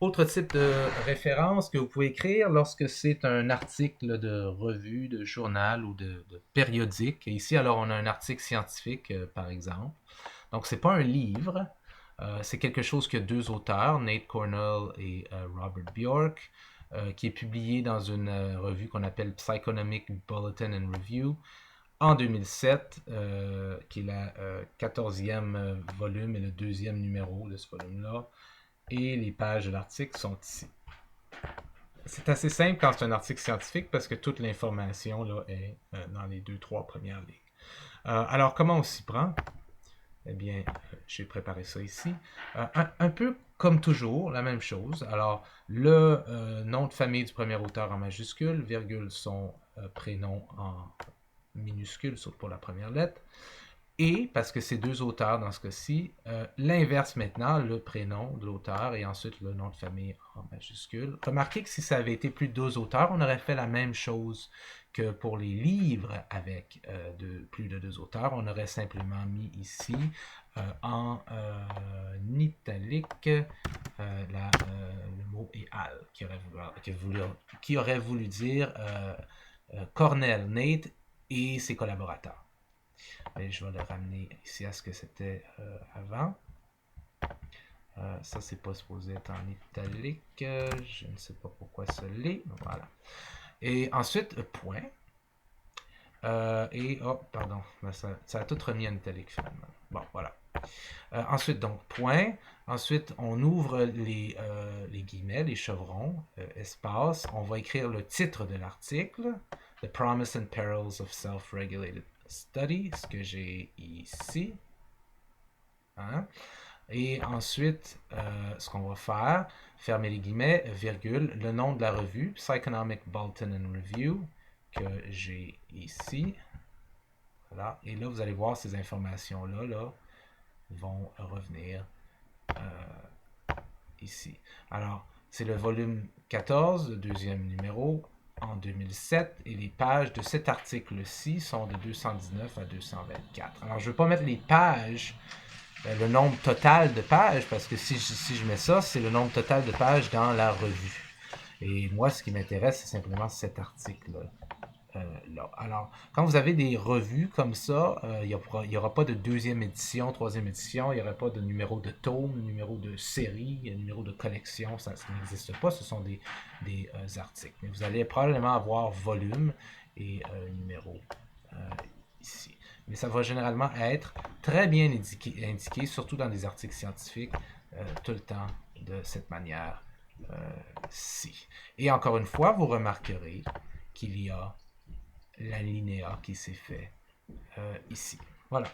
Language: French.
Autre type de référence que vous pouvez écrire lorsque c'est un article de revue, de journal ou de périodique. Et ici, alors, on a un article scientifique, par exemple. Donc, c'est pas un livre. C'est quelque chose que deux auteurs, Nate Cornell et Robert Bjork, qui est publié dans une revue qu'on appelle Psychonomic Bulletin and Review en 2007, qui est la 14e volume et le deuxième numéro de ce volume-là. Et les pages de l'article sont ici. C'est assez simple quand c'est un article scientifique parce que toute l'information là, est dans les deux, trois premières lignes. Alors, comment on s'y prend? Eh bien, j'ai préparé ça ici. Un peu comme toujours, la même chose. Alors, le nom de famille du premier auteur en majuscule, virgule son prénom en minuscule, sauf pour la première lettre. Et, parce que c'est deux auteurs dans ce cas-ci, l'inverse maintenant, le prénom de l'auteur et ensuite le nom de famille en majuscule. Remarquez que si ça avait été plus de deux auteurs, on aurait fait la même chose que pour les livres avec plus de deux auteurs. On aurait simplement mis ici en italique le mot éal, qui aurait voulu dire Cornell, Nate et ses collaborateurs. Et je vais le ramener ici à ce que c'était avant. Ça, c'est pas supposé être en italique. Je ne sais pas pourquoi ça l'est. Voilà. Et ensuite, point. Oh, pardon. Ça a tout remis en italique finalement. Bon, voilà. Ensuite, donc, point. Ensuite, on ouvre les guillemets, les chevrons, espace. On va écrire le titre de l'article. The Promise and Perils of Self-Regulated Study, ce que j'ai ici. Hein? Et ensuite, ce qu'on va faire, fermer les guillemets, virgule, le nom de la revue, Psychonomic Bulletin and Review, que j'ai ici. Voilà. Et là, vous allez voir ces informations-là là, vont revenir ici. Alors, c'est le volume 14, le deuxième numéro, en 2007, et les pages de cet article-ci sont de 219 à 224. Alors, je ne vais pas mettre les pages le nombre total de pages, parce que si je mets ça, c'est le nombre total de pages dans la revue. Et moi, ce qui m'intéresse, c'est simplement cet article-là. Là. Alors, quand vous avez des revues comme ça, il n'y aura pas de deuxième édition, troisième édition, il n'y aura pas de numéro de tome, numéro de série, numéro de collection, ça n'existe pas, ce sont des articles. Mais vous allez probablement avoir volume et numéro ici. Mais ça va généralement être très bien indiqué surtout dans des articles scientifiques, tout le temps de cette manière-ci. Et encore une fois, vous remarquerez qu'il y a l'alinéa qui s'est fait ici. Voilà.